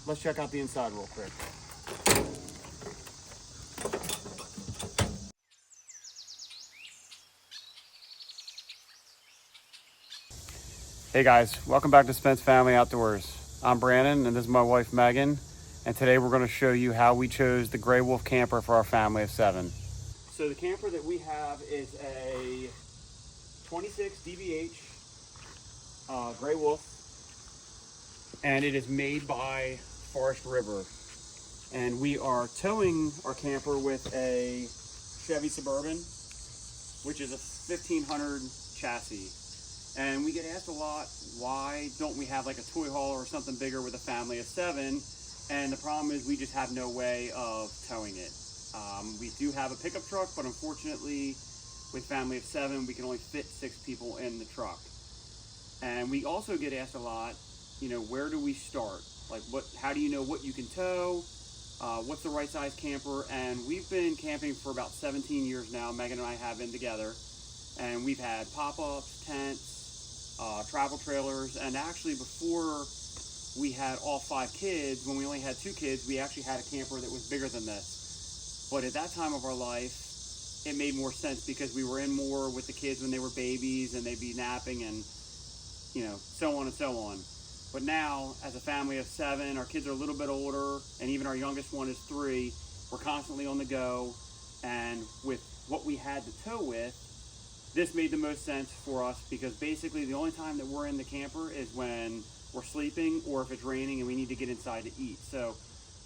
let's check out the inside real quick. Hey guys, welcome back to Spence Family Outdoors. I'm Brandon and this is my wife Megan, and today we're going to show you how we chose the Gray Wolf camper for our family of 7. So the camper that we have is a 26 DBH Gray Wolf, and it is made by Forest River. And we are towing our camper with a Chevy Suburban, which is a 1500 chassis. And we get asked a lot, why don't we have like a toy hauler or something bigger with a family of 7? And the problem is we just have no way of towing it. We do have a pickup truck, but unfortunately with family of 7, we can only fit 6 people in the truck. And we also get asked a lot, you know, where do we start? Like how do you know what you can tow? What's the right size camper? And we've been camping for about 17 years now. Megan and I have been together, and we've had pop-ups, tents, travel trailers, and actually before we had all 5 kids, when we only had 2 kids, we actually had a camper that was bigger than this. But at that time of our life, it made more sense because we were in more with the kids when they were babies and they'd be napping and, you know, so on and so on. But now, as a family of 7, our kids are a little bit older, and even our youngest one is 3. We're constantly on the go, and with what we had to tow with, this made the most sense for us because basically the only time that we're in the camper is when we're sleeping or if it's raining and we need to get inside to eat. So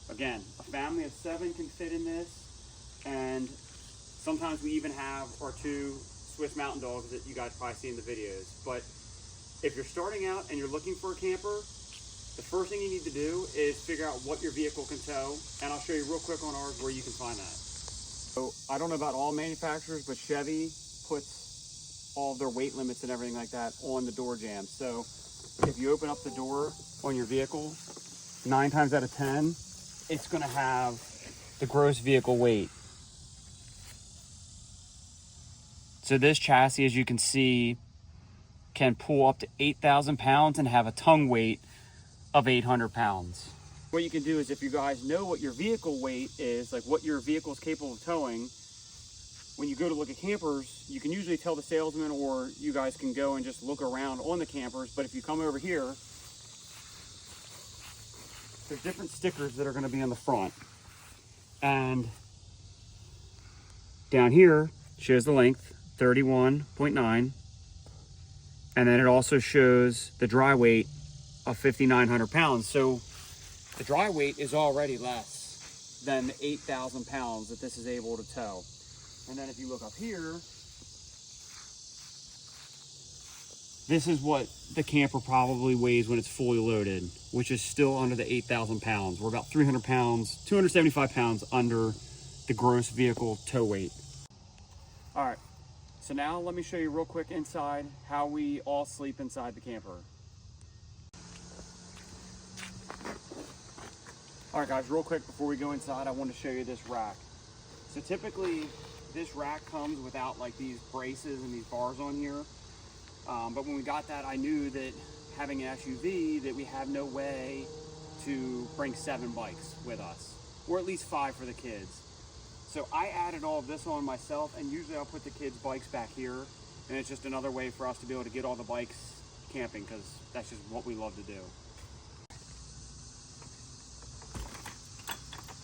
again, a family of 7 can fit in this, and sometimes we even have our 2 Swiss Mountain Dogs that you guys probably see in the videos. But if you're starting out and you're looking for a camper, the first thing you need to do is figure out what your vehicle can tow, and I'll show you real quick on ours where you can find that. So I don't know about all manufacturers, but Chevy puts all of their weight limits and everything like that on the door jamb. So if you open up the door on your vehicle, 9 times out of 10, it's gonna have the gross vehicle weight. So this chassis, as you can see, can pull up to 8,000 pounds and have a tongue weight of 800 pounds. What you can do is, if you guys know what your vehicle weight is, like what your vehicle is capable of towing, when you go to look at campers, you can usually tell the salesman, or you guys can go and just look around on the campers. But if you come over here, there's different stickers that are going to be on the front. And down here shows the length, 31.9. And then it also shows the dry weight of 5,900 pounds. So the dry weight is already less than the 8,000 pounds that this is able to tow. And then if you look up here, this is what the camper probably weighs when it's fully loaded, which is still under the 8,000 pounds. We're about 300 pounds, 275 pounds under the gross vehicle tow weight. All right. So now let me show you real quick inside how we all sleep inside the camper. All right guys, real quick before we go inside, I want to show you this rack. So typically this rack comes without like these braces and these bars on here. But when we got that, I knew that having an SUV, that we have no way to bring 7 bikes with us, or at least 5 for the kids. So I added all of this on myself, and usually I'll put the kids' bikes back here, and it's just another way for us to be able to get all the bikes camping, because that's just what we love to do.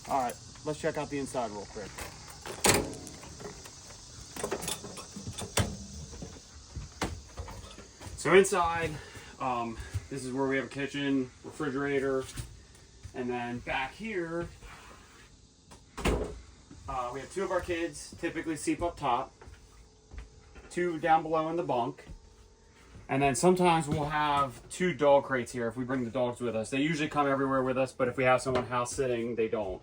All right, let's check out the inside real quick. So inside, this is where we have a kitchen, refrigerator, and then back here, we have 2 of our kids typically sleep up top, 2 down below in the bunk, and then sometimes we'll have 2 dog crates here if we bring the dogs with us. They usually come everywhere with us, but if we have someone house sitting, they don't.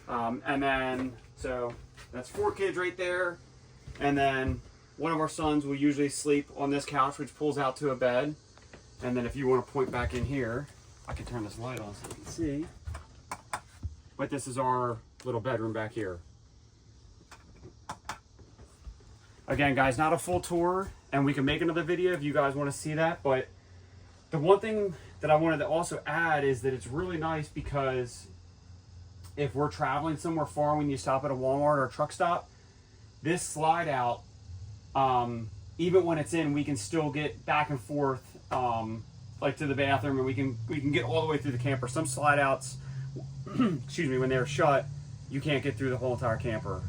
And then, so that's 4 kids right there, and then one of our sons will usually sleep on this couch, which pulls out to a bed. And then if you want to point back in here, I can turn this light on so you can see. But this is our little bedroom back here. Again, guys, not a full tour, and we can make another video if you guys want to see that. But the one thing that I wanted to also add is that it's really nice because if we're traveling somewhere far, when you stop at a Walmart or a truck stop, this slide out, even when it's in, we can still get back and forth, like to the bathroom, and we can get all the way through the camper. Some slide outs, excuse me, when they're shut, you can't get through the whole entire camper.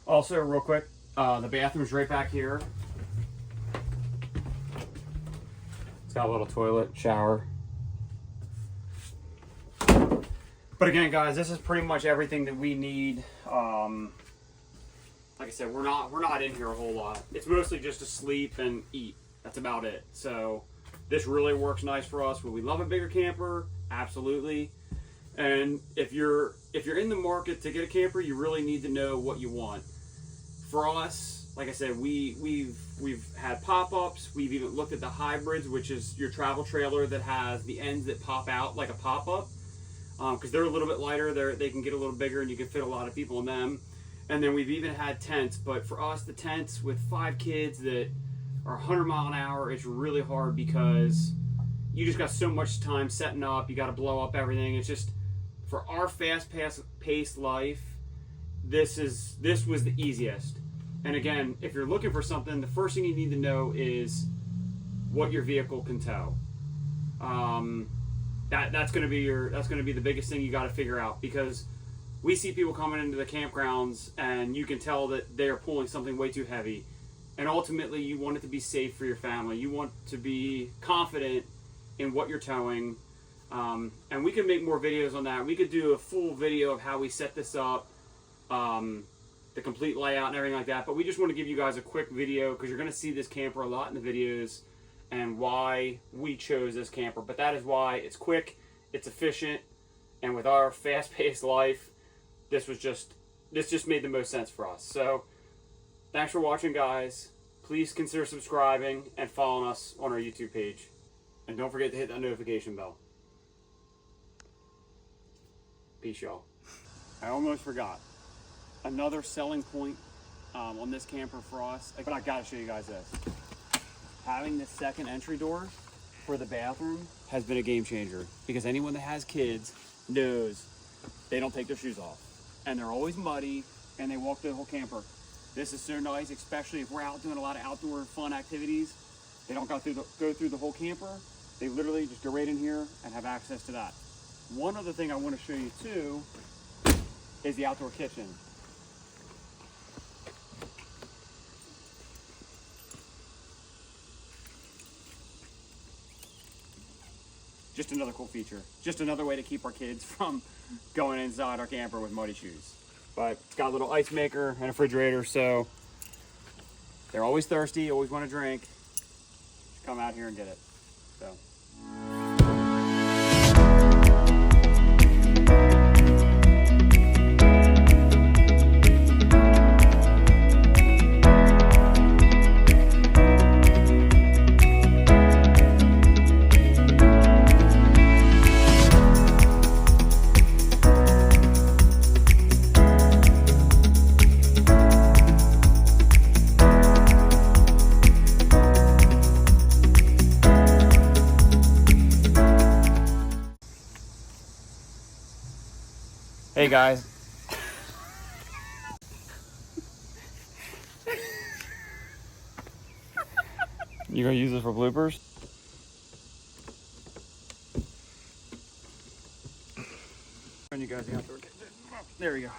Also, real quick, the bathroom's right back here. It's got a little toilet, shower. But again, guys, this is pretty much everything that we need. Like I said, we're not in here a whole lot. It's mostly just to sleep and eat. That's about it. So this really works nice for us. Would we love a bigger camper? Absolutely. And if you're in the market to get a camper, you really need to know what you want. For us, like I said, we've had pop-ups. We've even looked at the hybrids, which is your travel trailer that has the ends that pop out like a pop-up. Because they're a little bit lighter, they can get a little bigger, and you can fit a lot of people in them. And then we've even had tents, but for us, the tents with 5 kids that are 100 mile an hour, it's really hard because you just got so much time setting up. You got to blow up everything. It's just, for our fast-paced life, this was the easiest. And again, if you're looking for something, the first thing you need to know is what your vehicle can tow. That's going to be the biggest thing you got to figure out, because we see people coming into the campgrounds and you can tell that they are pulling something way too heavy, and ultimately you want it to be safe for your family. You want to be confident in what you're towing, and we can make more videos on that. We could do a full video of how we set this up, the complete layout and everything like that, but we just want to give you guys a quick video because you're going to see this camper a lot in the videos and why we chose this camper. But that is why it's quick, it's efficient, and with our fast-paced life, this just made the most sense for us. So thanks for watching, guys. Please consider subscribing and following us on our YouTube page, and don't forget to hit that notification bell. Peace, y'all. I almost forgot another selling point on this camper for us, but I gotta show you guys this. Having this second entry door for the bathroom has been a game changer, because anyone that has kids knows they don't take their shoes off, and they're always muddy, and they walk through the whole camper. This is so nice, especially if we're out doing a lot of outdoor fun activities. They don't go through the whole camper. They literally just go right in here and have access to that. One other thing I want to show you too is the outdoor kitchen. Just another cool feature. Just another way to keep our kids from going inside our camper with muddy shoes. But it's got a little ice maker and a refrigerator, so they're always thirsty, always want to drink. Just come out here and get it. So. Hey guys. You gonna use this for bloopers? And you guys the outdoor kitchen. There we go.